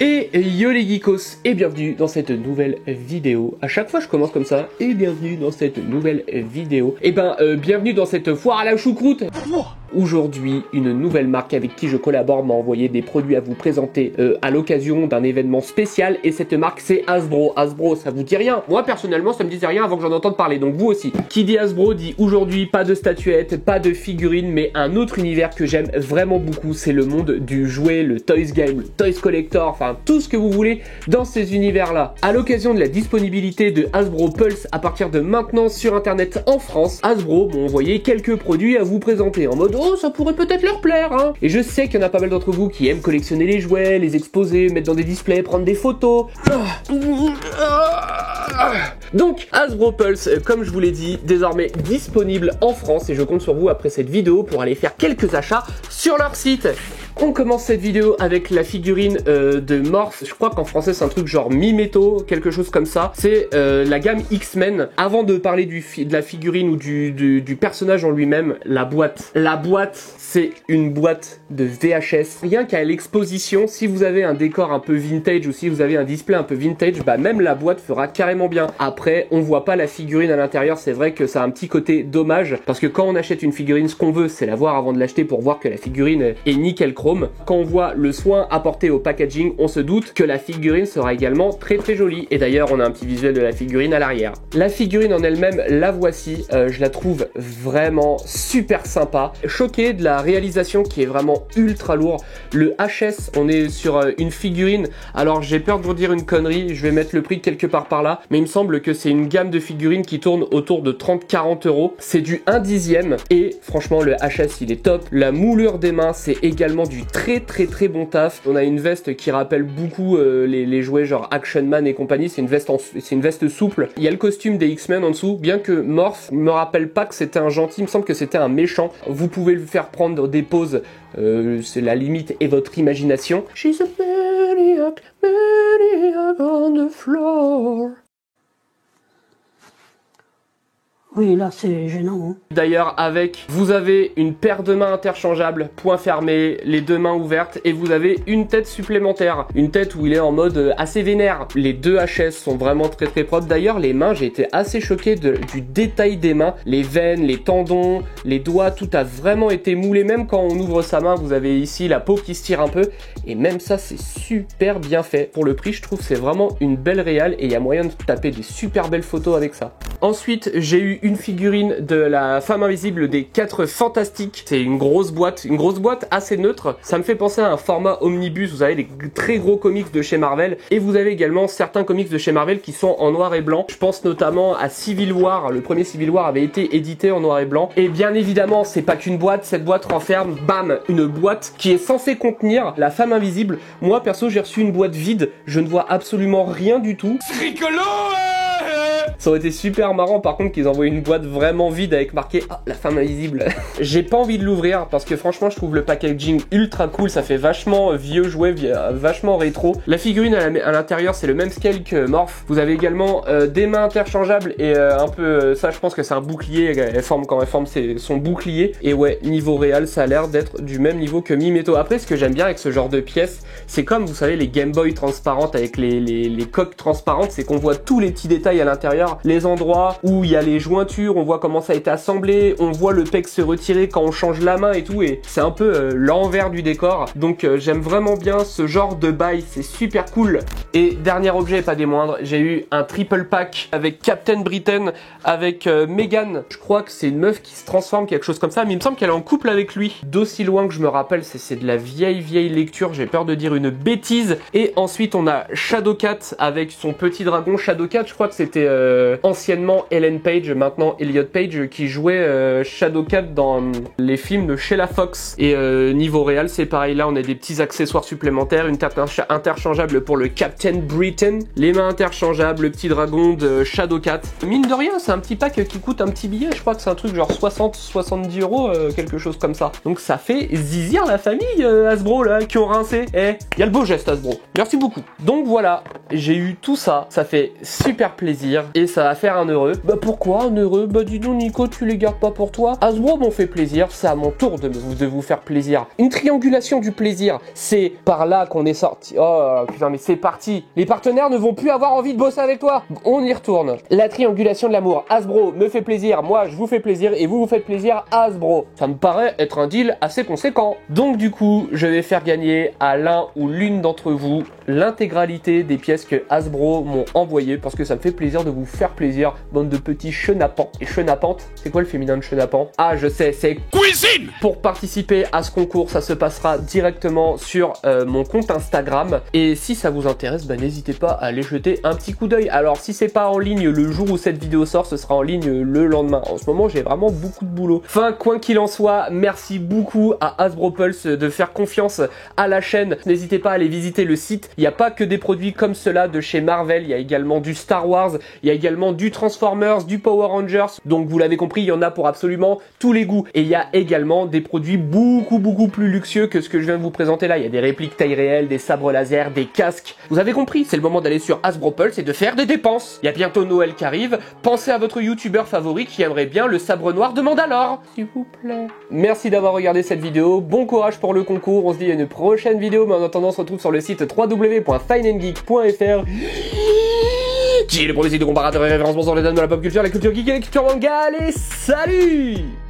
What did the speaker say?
Et yo les geekos, et bienvenue dans cette nouvelle vidéo. À chaque fois je commence comme ça, et bienvenue dans cette nouvelle vidéo. Et bienvenue dans cette foire à la choucroute. Aujourd'hui, une nouvelle marque avec qui je collabore m'a envoyé des produits à vous présenter à l'occasion d'un événement spécial. Et cette marque, c'est Hasbro. Hasbro, ça vous dit rien? Moi, personnellement, ça me disait rien avant que j'en entende parler. Donc vous aussi. Qui dit Hasbro dit aujourd'hui pas de statuettes, pas de figurines, mais un autre univers que j'aime vraiment beaucoup. C'est le monde du jouet, le Toys Game, le Toys Collector, enfin tout ce que vous voulez dans ces univers-là. À l'occasion de la disponibilité de Hasbro Pulse à partir de maintenant sur Internet en France, Hasbro m'ont envoyé quelques produits à vous présenter en mode oh, ça pourrait peut-être leur plaire, hein. Et je sais qu'il y en a pas mal d'entre vous qui aiment collectionner les jouets, les exposer, mettre dans des displays, prendre des photos. Donc, Hasbro Pulse, comme je vous l'ai dit, désormais disponible en France et je compte sur vous après cette vidéo pour aller faire quelques achats sur leur site. On commence cette vidéo avec la figurine de Morph. Je crois qu'en français c'est un truc genre Mimeto, quelque chose comme ça. C'est la gamme X-Men. Avant de parler de la figurine ou du personnage en lui-même, la boîte. La boîte, c'est une boîte de VHS. Rien qu'à l'exposition, si vous avez un décor un peu vintage ou si vous avez un display un peu vintage, bah même la boîte fera carrément bien. Après, on voit pas la figurine à l'intérieur. C'est vrai que ça a un petit côté dommage parce que quand on achète une figurine, ce qu'on veut, c'est la voir avant de l'acheter pour voir que la figurine est nickel chrome. Quand on voit le soin apporté au packaging, on se doute que la figurine sera également très très jolie. Et d'ailleurs, on a un petit visuel de la figurine à l'arrière. La figurine en elle-même, la voici. Je la trouve vraiment super sympa. Choqué de la réalisation qui est vraiment ultra lourd. Le HS, on est sur une figurine. Alors, j'ai peur de vous dire une connerie. Je vais mettre le prix quelque part par là. Mais il me semble que c'est une gamme de figurines qui tourne autour de 30-40 euros. C'est du 1/10. Et franchement, le HS, il est top. La moulure des mains, c'est également du très bon taf. On a une veste qui rappelle beaucoup les jouets genre Action Man et compagnie. C'est une veste souple. Il y a le costume des X-Men en dessous. Bien que Morph me rappelle pas que c'était un gentil, il me semble que c'était un méchant. Vous pouvez le faire prendre des poses. C'est la limite et votre imagination. She's a maniac, maniac on the floor. Oui, là, c'est gênant. Hein. D'ailleurs, vous avez une paire de mains interchangeables, point fermé, les deux mains ouvertes, et vous avez une tête supplémentaire. Une tête où il est en mode assez vénère. Les deux HS sont vraiment très propres. D'ailleurs, les mains, j'ai été assez choqué du détail des mains. Les veines, les tendons, les doigts, tout a vraiment été moulé. Même quand on ouvre sa main, vous avez ici la peau qui se tire un peu. Et même ça, c'est super bien fait. Pour le prix, je trouve que c'est vraiment une belle réal, et il y a moyen de taper des super belles photos avec ça. Ensuite, j'ai eu une figurine de la femme invisible des 4 Fantastiques. C'est une grosse boîte assez neutre. Ça me fait penser à un format omnibus. Vous avez les très gros comics de chez Marvel et vous avez également certains comics de chez Marvel qui sont en noir et blanc. Je pense notamment à Civil War. Le premier Civil War avait été édité en noir et blanc. Et bien évidemment, c'est pas qu'une boîte. Cette boîte renferme, bam, une boîte qui est censée contenir la femme invisible. Moi, perso, j'ai reçu une boîte vide. Je ne vois absolument rien du tout. C'est rigolo, ça aurait été super marrant par contre qu'ils envoient une boîte vraiment vide avec marqué ah, la femme invisible. J'ai pas envie de l'ouvrir parce que franchement je trouve le packaging ultra cool, ça fait vachement vieux jouet, vachement rétro. La figurine à l'intérieur c'est le même scale que Morph. Vous avez également des mains interchangeables et un peu ça je pense que c'est un bouclier, quand elle forme son bouclier. Et ouais, niveau réel ça a l'air d'être du même niveau que Mimeto. Après ce que j'aime bien avec ce genre de pièces, c'est comme vous savez les Game Boy transparentes avec les coques transparentes, c'est qu'on voit tous les petits détails à l'intérieur. Les endroits où il y a les jointures, on voit comment ça a été assemblé, on voit le pec se retirer quand on change la main et tout, et c'est un peu l'envers du décor. Donc j'aime vraiment bien ce genre de bail, c'est super cool. Et dernier objet, pas des moindres, j'ai eu un triple pack avec Captain Britain, avec Megan. Je crois que c'est une meuf qui se transforme, quelque chose comme ça, mais il me semble qu'elle est en couple avec lui. D'aussi loin que je me rappelle, c'est de la vieille lecture, j'ai peur de dire une bêtise. Et ensuite on a Shadowcat avec son petit dragon. Shadowcat, je crois que c'était anciennement Ellen Page, maintenant Elliot Page, qui jouait Shadowcat dans les films de Sheila Fox. Et niveau réel, c'est pareil, là on a des petits accessoires supplémentaires, une tête interchangeable pour le Captain Britain, les mains interchangeables, le petit dragon de Shadowcat. Mine de rien, c'est un petit pack qui coûte un petit billet, je crois que c'est un truc genre 60-70 euros, quelque chose comme ça. Donc ça fait zizir la famille Hasbro là, qui ont rincé. Eh, y a le beau geste Hasbro. Merci beaucoup. Donc voilà, j'ai eu tout ça, ça fait super plaisir. Et ça va faire un heureux. Bah pourquoi un heureux? Bah dis donc Nico, tu les gardes pas pour toi? Hasbro m'ont fait plaisir, c'est à mon tour de vous faire plaisir. Une triangulation du plaisir, c'est par là qu'on est sorti. Oh putain mais c'est parti. Les partenaires ne vont plus avoir envie de bosser avec toi. On y retourne. La triangulation de l'amour. Hasbro me fait plaisir, moi je vous fais plaisir et vous faites plaisir à Hasbro. Ça me paraît être un deal assez conséquent. Donc du coup, je vais faire gagner à l'un ou l'une d'entre vous l'intégralité des pièces que Hasbro m'ont envoyées parce que ça me fait plaisir de vous faire plaisir, bande de petits chenapans. Et chenapante, c'est quoi le féminin de chenapan? Ah je sais, c'est cuisine. Pour participer à ce concours, ça se passera directement sur mon compte Instagram et si ça vous intéresse, bah, n'hésitez pas à aller jeter un petit coup d'œil. Alors si c'est pas en ligne le jour où cette vidéo sort, ce sera en ligne le lendemain. En ce moment j'ai vraiment beaucoup de boulot. Enfin quoi qu'il en soit, merci beaucoup à Hasbro Pulse de faire confiance à la chaîne. N'hésitez pas à aller visiter le site. Il n'y a pas que des produits comme cela de chez Marvel, il y a également du Star Wars, il y a également du Transformers, du Power Rangers. Donc vous l'avez compris, il y en a pour absolument tous les goûts. Et il y a également des produits beaucoup plus luxueux que ce que je viens de vous présenter là. Il y a des répliques taille réelle, des sabres laser, des casques. Vous avez compris, c'est le moment d'aller sur Hasbro Pulse et de faire des dépenses. Il y a bientôt Noël qui arrive. Pensez à votre youtubeur favori qui aimerait bien le sabre noir de Mandalore, s'il vous plaît. Merci d'avoir regardé cette vidéo. Bon courage pour le concours. On se dit à une prochaine vidéo. Mais en attendant, on se retrouve sur le site www.fineandgeek.fr. Qui est le premier site de comparateur et référencement sur les dames de la pop culture, la culture geek et la culture manga. Allez, salut!